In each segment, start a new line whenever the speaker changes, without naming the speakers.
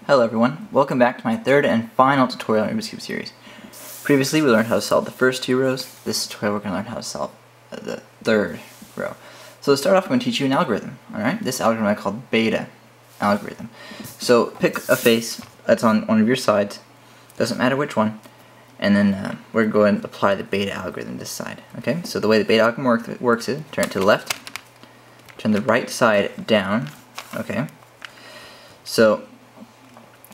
Hello everyone, welcome back to my third and final tutorial in Rubik's Cube series. Previously we learned how to solve the first two rows. This tutorial we're going to learn how to solve the third row. So to start off I'm going to teach you an algorithm. Alright, this algorithm I call beta algorithm. So pick a face that's on one of your sides, doesn't matter which one, and then we're going to apply the beta algorithm this side. Okay, so the way the beta algorithm works is turn it to the left, turn the right side down. Okay, so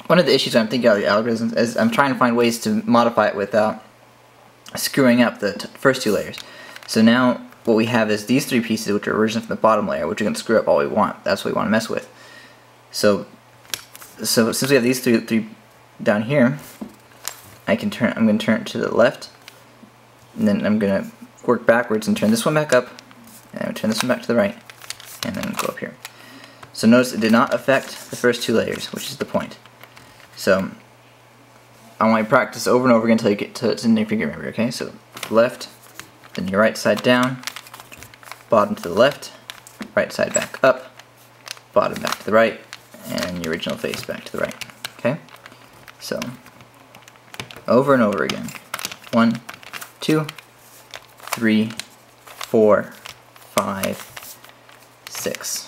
one of the issues I'm thinking about the algorithm is I'm trying to find ways to modify it without screwing up the first two layers. So now what we have is these three pieces, which are originally from the bottom layer, which we can screw up all we want. That's what we want to mess with. So since we have these three down here, I'm going to turn it to the left, and then I'm going to work backwards and turn this one back up, and turn this one back to the right, and then go up here. So notice it did not affect the first two layers, which is the point. So I want you to practice over and over again until you get to it's in your finger memory. Okay, so left, then your right side down, bottom to the left, right side back up, bottom back to the right, and your original face back to the right. Okay, so over and over again. 1, 2, 3, 4, 5, 6.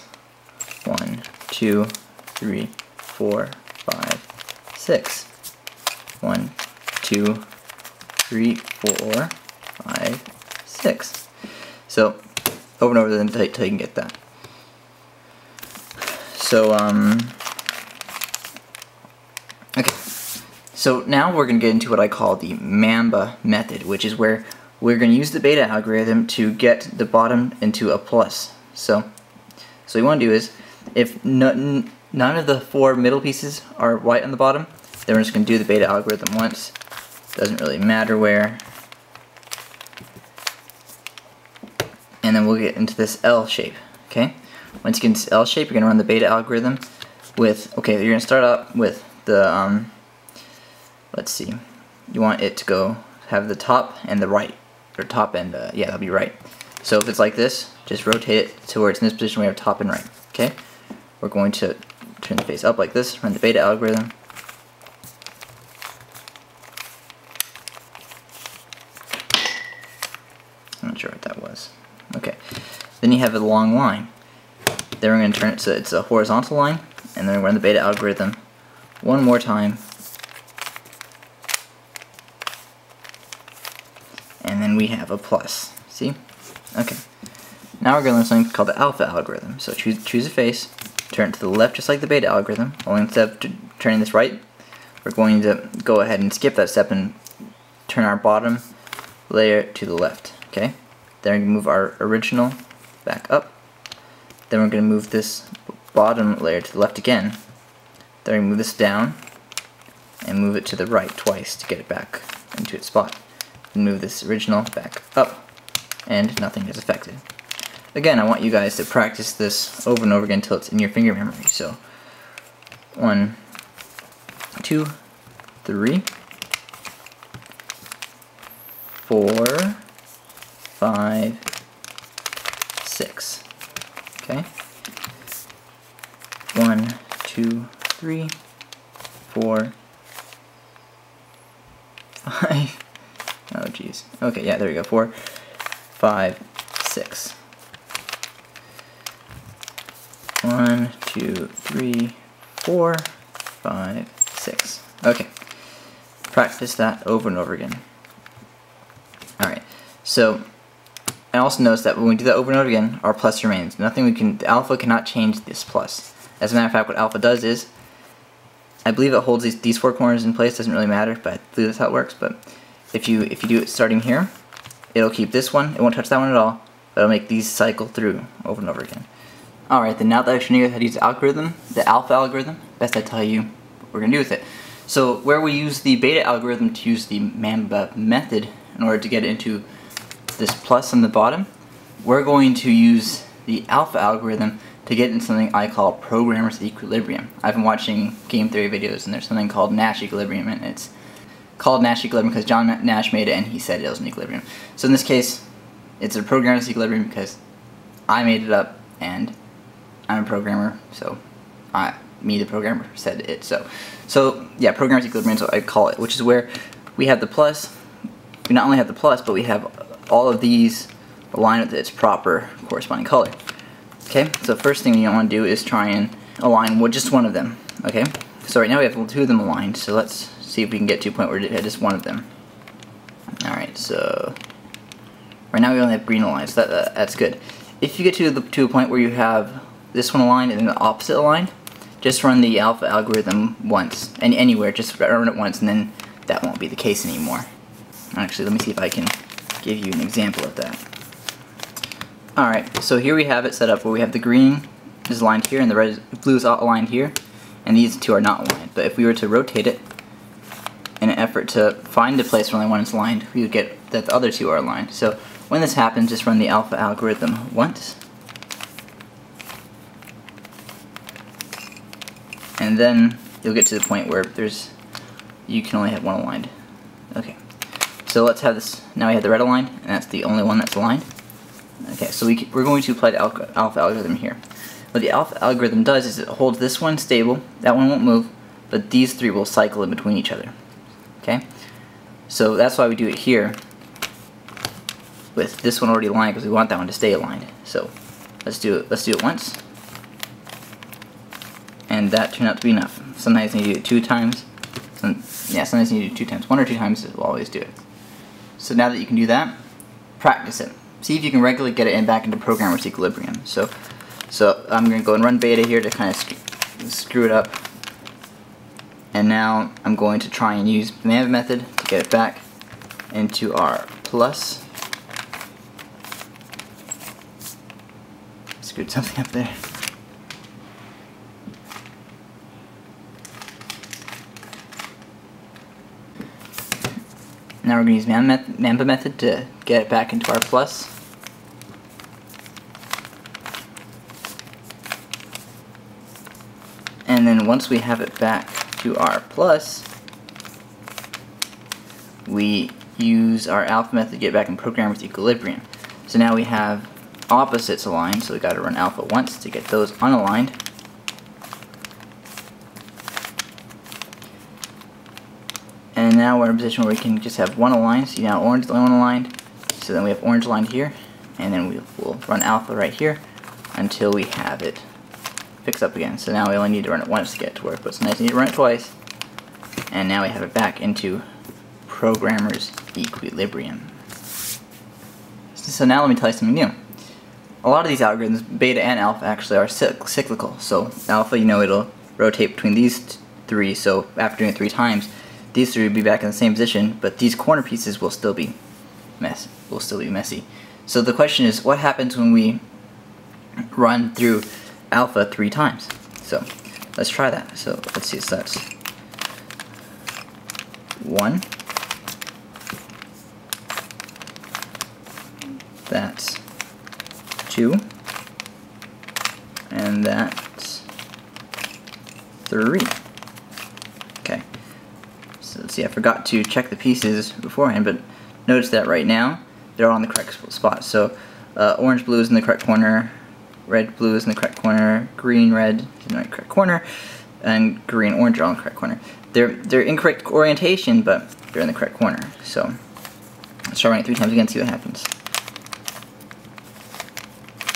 1, 2, 3, 4, 5, 6. 1, 2, 3, 4, 5, 6. So over and over until you can get that. So okay. So now we're going to get into what I call the Mamba Method, which is where we're going to use the beta algorithm to get the bottom into a plus. So what you want to do is, if none of the four middle pieces are white on the bottom, then we're just going to do the beta algorithm once. Doesn't really matter where. And then we'll get into this L shape. Okay. Once you get into this L shape, you're going to run the beta algorithm with, okay, you're going to start up with the, let's see, you want it to have the top and the right, or top and, yeah, that'll be right. So if it's like this, just rotate it to where it's in this position where we have top and right. Okay, we're going to turn the face up like this, run the beta algorithm. I'm not sure what that was. Okay, then you have a long line. Then we're going to turn it so it's a horizontal line, and then we run the beta algorithm one more time. And then we have a plus. See? Okay. Now we're going to learn something called the alpha algorithm. So choose a face, turn it to the left just like the beta algorithm. Only instead of turning this right, we're going to go ahead and skip that step and turn our bottom layer to the left. Okay? Then we're going to move our original back up. Then we're going to move this bottom layer to the left again. Then we're going to move this down and move it to the right twice to get it back into its spot. And move this original back up, and nothing is affected. Again, I want you guys to practice this over and over again until it's in your finger memory. So 1, 2, 3, 4, 5, 6. Okay? 1, 2, 3, 4, 5. Oh jeez. Okay, yeah, there we go. 4, 5, 6. 1, 2, 3, 4, 5, 6. Okay. Practice that over and over again. Alright. So I also noticed that when we do that over and over again, our plus remains. The alpha cannot change this plus. As a matter of fact, what alpha does is, I believe it holds these four corners in place. Doesn't really matter, but I believe that's how it works. But if you do it starting here, it'll keep this one. It won't touch that one at all. But it'll make these cycle through over and over again. Alright, then now that I've shown you how to use the algorithm, the alpha algorithm, best I tell you what we're going to do with it. So where we use the beta algorithm to use the Mamba method in order to get into this plus on the bottom, we're going to use the alpha algorithm to get into something I call programmer's equilibrium. I've been watching game theory videos, and there's something called Nash equilibrium, and it's called Nash equilibrium because John Nash made it and he said it was an equilibrium. So in this case, it's a programmer's equilibrium because I made it up and I'm a programmer, so me, the programmer, said it. So yeah, programmer's equilibrium, so I call it, which is where we have the plus. We not only have the plus, but we have all of these aligned with its proper corresponding color. Okay, so first thing you want to do is try and align with just one of them. Okay, so right now we have two of them aligned, so let's see if we can get to a point where we have just one of them. Alright, so right now we only have green aligned, so that's good. If you get to a point where you have this one aligned and then the opposite aligned, just run the alpha algorithm once, and anywhere, just run it once, and then that won't be the case anymore. Actually, let me see if I can give you an example of that. Alright, so here we have it set up where we have the green is aligned here and the blue is aligned here, and these two are not aligned. But if we were to rotate it in an effort to find a place where only one is aligned, we would get that the other two are aligned. So when this happens, just run the alpha algorithm once, and then you'll get to the point where you can only have one aligned. Okay, so let's have this. Now we have the red aligned, and that's the only one that's aligned. Okay, so we're going to apply the alpha algorithm here. What the alpha algorithm does is it holds this one stable, that one won't move, but these three will cycle in between each other. Okay, so that's why we do it here with this one already aligned, because we want that one to stay aligned. So let's do it once, and that turned out to be enough. Sometimes you need to do it 2 times. Sometimes you need to do it 2 times. 1 or 2 times will always do it. So now that you can do that, practice it. See if you can regularly get it back into programmer's equilibrium. So I'm going to go and run beta here to kind of screw it up. And now I'm going to try and use the Mamba method to get it back into our plus. Screwed something up there. Now we're going to use Mamba method to get it back into our plus. And then once we have it back to our plus, we use our alpha method to get back in programmer's equilibrium. So now we have opposites aligned, so we got to run alpha once to get those unaligned. And now we're in a position where we can just have one aligned. See, now orange is the only one aligned. So then we have orange aligned here, and then we'll run alpha right here until we have it fixed up again. So now we only need to run it once to get it to work, but it's nice to need to run it twice. And now we have it back into programmer's equilibrium. So now let me tell you something new. A lot of these algorithms, beta and alpha, actually are cyclical. So alpha, it'll rotate between these 3, so after doing it 3 times, these 3 will be back in the same position, but these corner pieces will still be messy. So the question is, what happens when we run through alpha 3 times? So let's try that. So let's see, so that's 1, that's 2, and that's 3. Okay. So let's see, I forgot to check the pieces beforehand, but notice that right now they're all in the correct spot. So orange blue is in the correct corner, red blue is in the correct corner, green red is in the correct corner, and green orange are all in the correct corner. They're incorrect orientation, but they're in the correct corner. So let's try running it 3 times again, see what happens.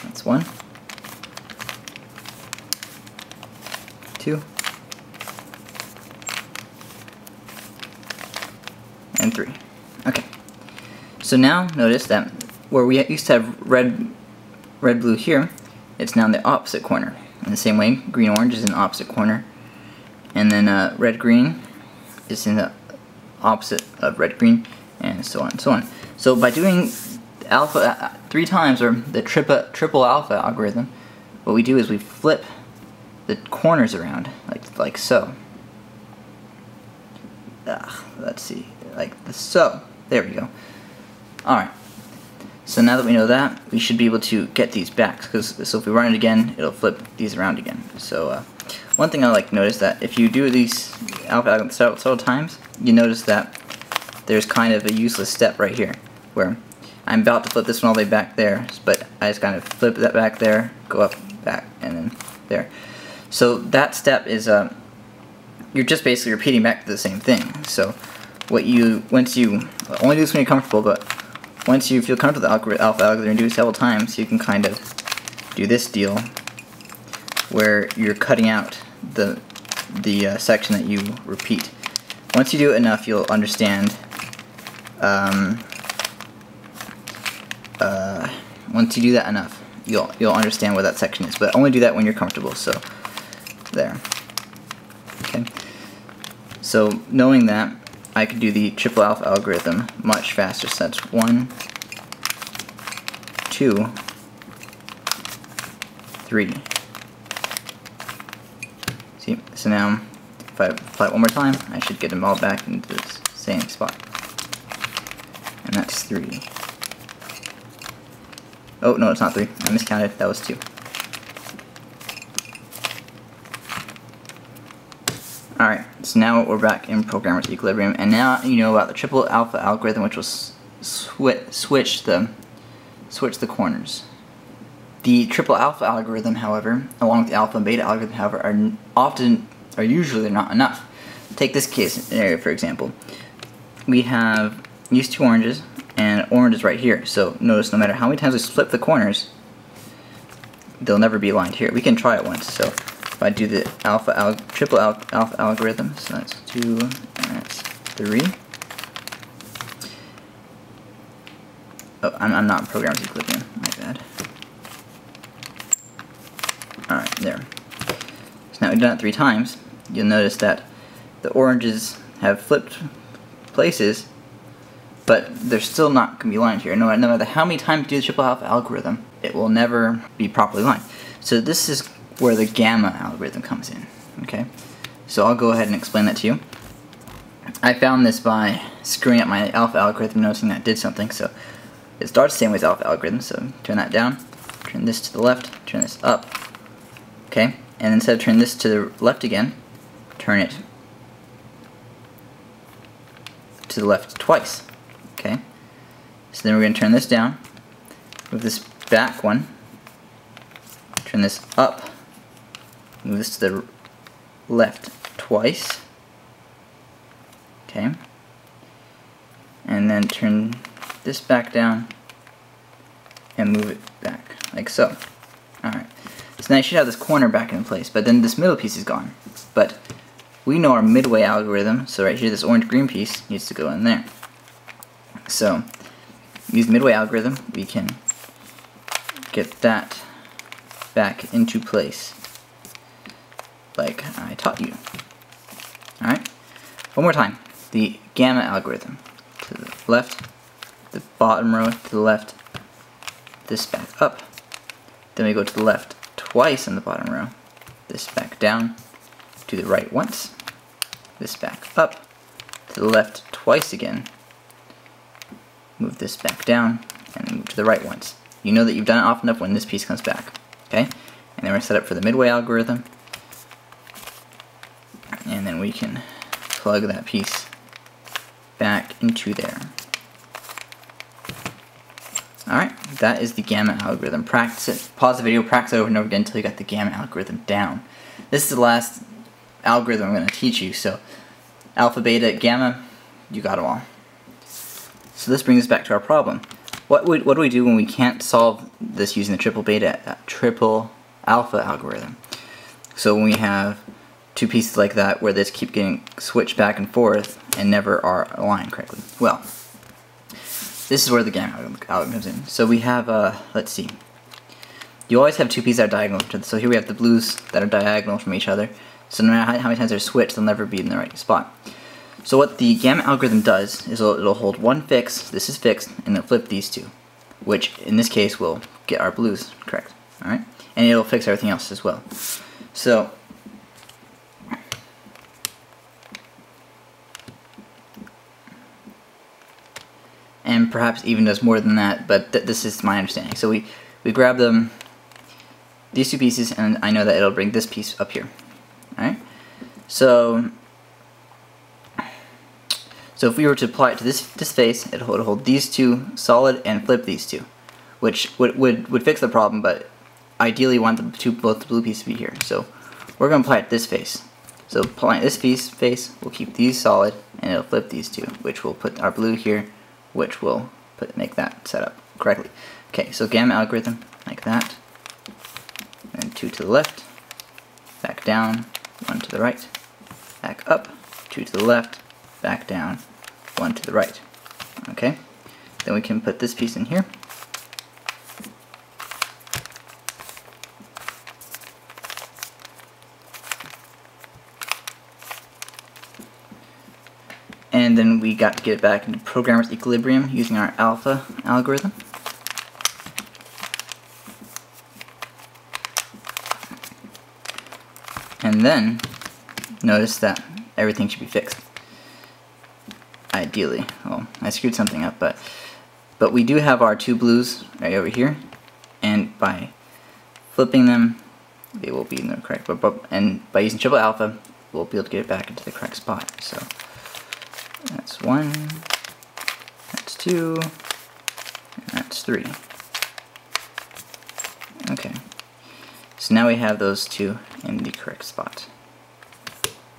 That's 1, 2, and 3. Okay. So now notice that where we used to have red blue here, it's now in the opposite corner. In the same way, green orange is in the opposite corner, and then red green is in the opposite of red green, and so on and so on. So by doing alpha 3 times, or the triple alpha algorithm, what we do is we flip the corners around like so. Let's see, like so. There we go. Alright, so now that we know that, we should be able to get these back, so if we run it again, it'll flip these around again. So one thing I like to notice that if you do these alpha algorithms several times, you notice that there's kind of a useless step right here, where I'm about to flip this one all the way back there, but I just kind of flip that back there, go up, back, and then there. So that step is you're just basically repeating back the same thing. So only do this when you're comfortable, but once you feel comfortable with the alpha algorithm and do it several times, you can kind of do this deal where you're cutting out the section that you repeat. Once you do it enough, you'll understand. Once you do that enough, you'll understand what that section is. But only do that when you're comfortable. So there. Okay. So knowing that, I can do the triple alpha algorithm much faster. So that's 1, 2, 3. See, so now if I apply it one more time, I should get them all back into the same spot. And that's 3. Oh, no, it's not 3. I miscounted. That was 2. Alright, so now we're back in programmer's equilibrium, and now you know about the triple alpha algorithm, which will switch the corners. The triple alpha algorithm, however, along with the alpha and beta algorithm, however, are usually not enough. Take this case scenario, for example. We have these 2 oranges, and orange is right here. So notice no matter how many times we flip the corners, they'll never be aligned here. We can try it once. So if I do the triple alpha algorithm, so that's 2 and that's 3. Oh, I'm not in programmer's equilibrium. My bad. Alright, there. So now we've done it 3 times. You'll notice that the oranges have flipped places, but they're still not going to be aligned here. No matter how many times you do the triple alpha algorithm, it will never be properly aligned. So this is where the gamma algorithm comes in. Okay, so I'll go ahead and explain that to you. I found this by screwing up my alpha algorithm, noticing that it did something. So it starts the same way as alpha algorithm. So turn that down, turn this to the left, turn this up. Okay, and instead of turning this to the left again, turn it to the left twice. Okay, so then we're going to turn this down, move this back one, turn this up, move this to the left twice, okay, and then turn this back down and move it back, like so. Alright, so now you should have this corner back in place, but then this middle piece is gone. But we know our midway algorithm, so right here this orange-green piece needs to go in there. So, use midway algorithm, we can get that back into place, like I taught you. Alright, one more time. The gamma algorithm. To the left, the bottom row to the left, this back up. Then we go to the left twice on the bottom row, this back down, to the right once, this back up, to the left twice again, move this back down, and then move to the right once. You know that you've done it often enough when this piece comes back. Okay? And then we're set up for the midway algorithm. And then we can plug that piece back into there. Alright, that is the gamma algorithm. Practice it. Pause the video, practice it over and over again until you got the gamma algorithm down. This is the last algorithm I'm going to teach you. So, alpha, beta, gamma, you got them all. So this brings us back to our problem. What do we do when we can't solve this using the triple alpha algorithm? So when we have 2 pieces like that where this keep getting switched back and forth and never are aligned correctly. Well, this is where the gamma algorithm comes in. So we have, let's see. You always have 2 pieces that are diagonal. So here we have the blues that are diagonal from each other. So no matter how many times they're switched, they'll never be in the right spot. So what the gamma algorithm does is it'll hold one fix, this is fixed, and it'll flip these 2, which in this case will get our blues correct. Alright? And it'll fix everything else as well. So, and perhaps even does more than that, but this is my understanding. So we grab these 2 pieces, and I know that it'll bring this piece up here. Alright? So if we were to apply it to this face, it would hold these 2 solid and flip these 2, which would fix the problem, but ideally you want both the blue pieces to be here. So we're going to apply it this face. So applying this face, we'll keep these solid, and it'll flip these two, which will put our blue here, which will make that set up correctly. Okay, so gamma algorithm, like that, and 2 to the left, back down, 1 to the right, back up, 2 to the left, back down, 1 to the right. Okay, then we can put this piece in here. And then we got to get it back into programmer's equilibrium using our alpha algorithm. And then notice that everything should be fixed. Ideally. Well, I screwed something up, but we do have our 2 blues right over here, and by flipping them, they will be in the correct. And by using triple alpha, we'll be able to get it back into the correct spot. So that's 1, that's 2, and that's 3. Okay, so now we have those 2 in the correct spot.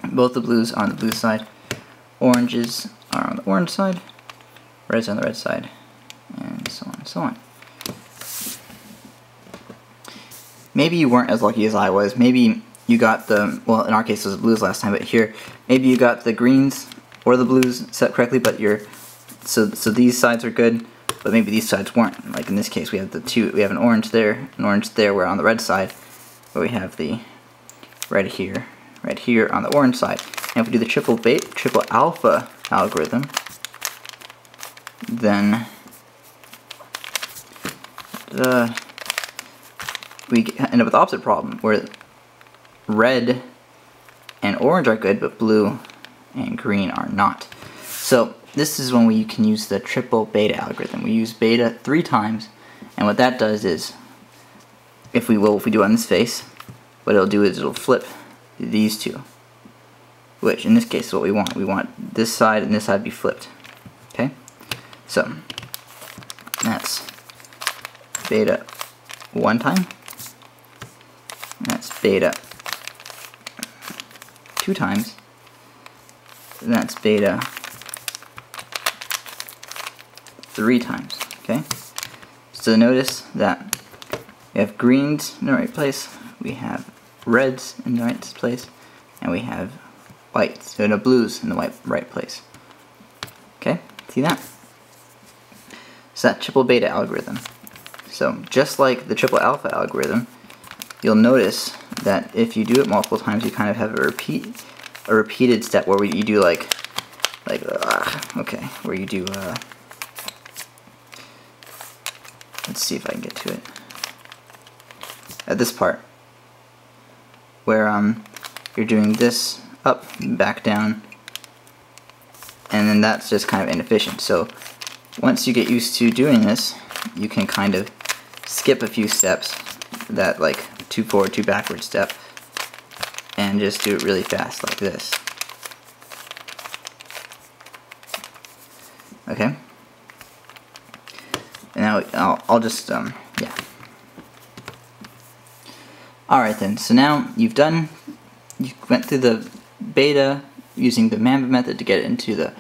Both the blues are on the blue side, oranges are on the orange side, reds on the red side, and so on and so on. Maybe you weren't as lucky as I was. Maybe you got the, well, in our case it was blues last time, but here, maybe you got the greens or the blues set correctly, but so these sides are good, but maybe these sides weren't. Like in this case, we have we have an orange there, we're on the red side, but we have the red here on the orange side. And if we do the triple alpha algorithm, then we end up with the opposite problem, where red and orange are good, but blue and green are not. So this is when we can use the triple beta algorithm. We use beta 3 times, and what that does is, if we do it on this face, what it'll do is it'll flip these 2, which in this case is what we want. We want this side and this side to be flipped. Okay, so that's beta 1 time, that's beta 2 times, and that's beta 3 times. Okay, so notice that we have greens in the right place, we have reds in the right place, and we have whites, so no blues in the right place. Okay, see that? So that triple beta algorithm. So just like the triple alpha algorithm, you'll notice that if you do it multiple times, you kind of have a repeated step where you do where you do let's see if I can get to it. At this part, where you're doing this up, back down, and then that's just kind of inefficient. So once you get used to doing this, you can kind of skip a few steps, that like 2 forward, 2 backward step, and just do it really fast like this. Okay? And now I'll just, yeah. Alright then, so now you went through the beta using the Mamba method to get it into the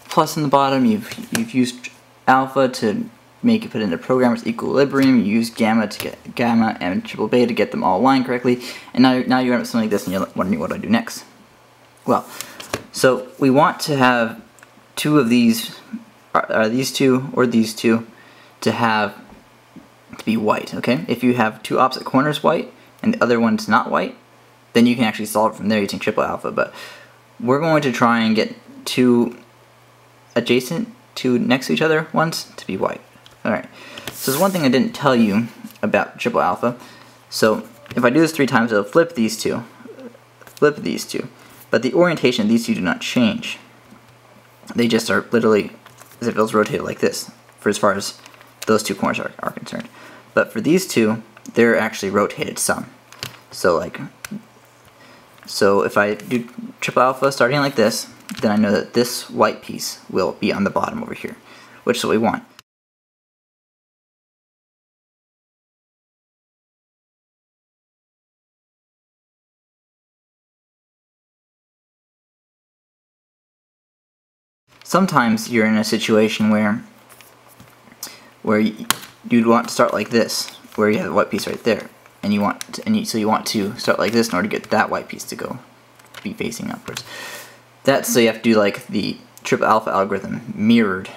plus in the bottom. You've used alpha to make it put into programmer's equilibrium. You use gamma to get gamma and triple beta to get them all aligned correctly. And now you end up something like this, and you're wondering what do I do next? Well, so we want to have 2 of these, these 2 or these 2, to be white. Okay, if you have 2 opposite corners white and the other one's not white, then you can actually solve it from there using triple alpha. But we're going to try and get 2 adjacent, 2 next to each other ones to be white. Alright, so there's one thing I didn't tell you about triple alpha. So if I do this 3 times, it'll flip these 2, but the orientation of these 2 do not change. They just are literally as if it was rotated like this, for as far as those 2 corners are concerned. But for these 2, they're actually rotated some. So if I do triple alpha starting like this, then I know that this white piece will be on the bottom over here, which is what we want. sometimes you're in a situation where you'd want to start like this, where you have a white piece right there, and so you want to start like this in order to get that white piece to be facing upwards. So you have to do like the triple alpha algorithm mirrored,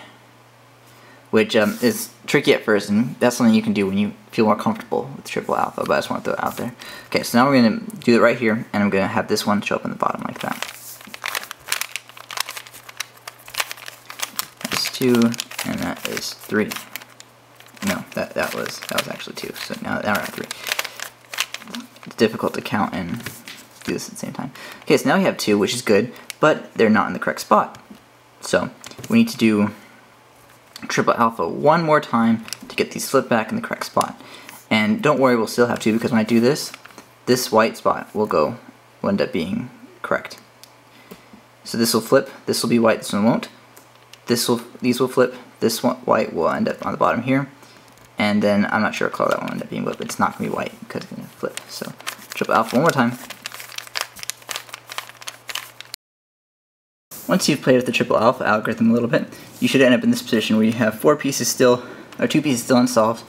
which is tricky at first, and that's something you can do when you feel more comfortable with triple alpha, but I just want to throw it out there. Okay, so now we're going to do it right here, and I'm going to have this one show up in the bottom like that. That's 2, and that is 3. No, that was actually 2, so now we're at 3. It's difficult to count and do this at the same time. Okay, so now we have 2, which is good, but they're not in the correct spot. So we need to do triple alpha one more time to get these flipped back in the correct spot. And don't worry, we'll still have 2, because when I do this white spot will end up being correct. So this will flip, this will be white, this one won't. These will flip, this one white will end up on the bottom here. And then I'm not sure what color that one will end up being, but it's not going to be white because it's going to flip. So triple alpha one more time. Once you've played with the triple alpha algorithm a little bit, you should end up in this position where you have 2 pieces still unsolved,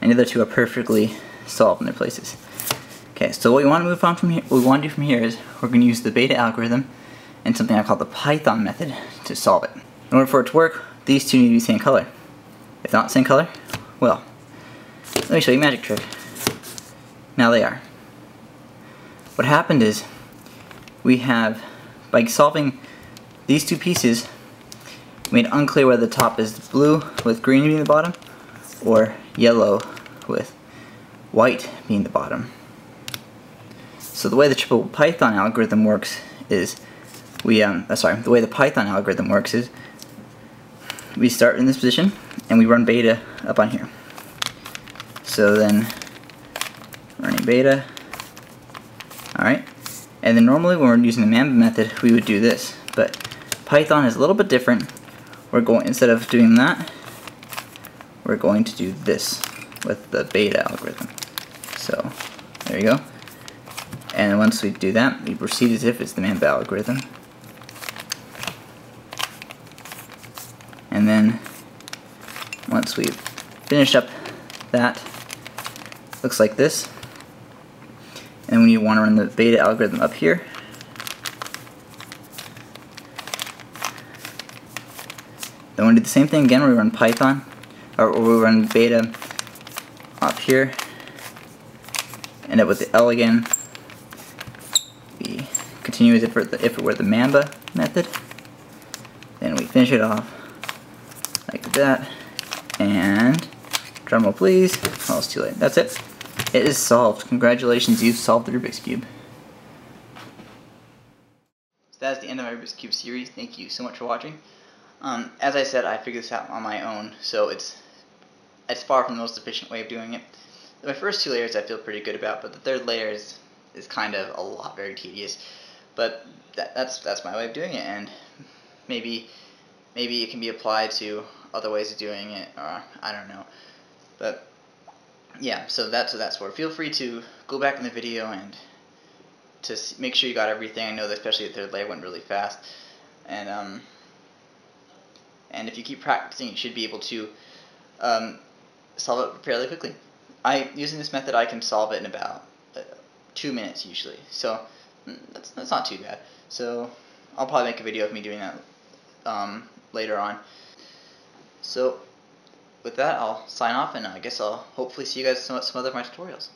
and the other 2 are perfectly solved in their places. Okay, so what we want to move on from here, what we want to do from here is we're going to use the beta algorithm and something I call the Python method to solve it. In order for it to work, these 2 need to be the same color. If not the same color, well, let me show you a magic trick. Now they are. What happened is we have, by solving these 2 pieces, made unclear whether the top is blue with green being the bottom, or yellow with white being the bottom. So the way the triple Python algorithm works is the way the Python algorithm works is we start in this position and we run beta up on here. So then running beta, alright, and then normally when we're using the Mamba method we would do this, but Python is a little bit different. Instead of doing that, we're going to do this with the beta algorithm. So there you go. And once we do that, we proceed as if it's the Mamba algorithm. And then once we've finished up that, looks like this. And when you want to run the beta algorithm up here, then we'll do the same thing again. We run Python, or we run beta up here, end up with the L again. We continue as if it were the Mamba method. Then we finish it off like that, and drumroll please. Oh, it's too late. That's it. It is solved. Congratulations, you've solved the Rubik's Cube. So that's the end of my Rubik's Cube series. Thank you so much for watching. As I said, I figured this out on my own, so it's far from the most efficient way of doing it. My first 2 layers I feel pretty good about, but the 3rd layer is kind of very tedious. But that's my way of doing it, and maybe it can be applied to other ways of doing it, or I don't know. But yeah, so that's where. Feel free to go back in the video and to make sure you got everything. I know that especially the 3rd layer went really fast, and if you keep practicing, you should be able to solve it fairly quickly. Using this method, I can solve it in about 2 minutes usually, so that's not too bad. So I'll probably make a video of me doing that later on. So with that, I'll sign off, and I guess I'll hopefully see you guys in some other of my tutorials.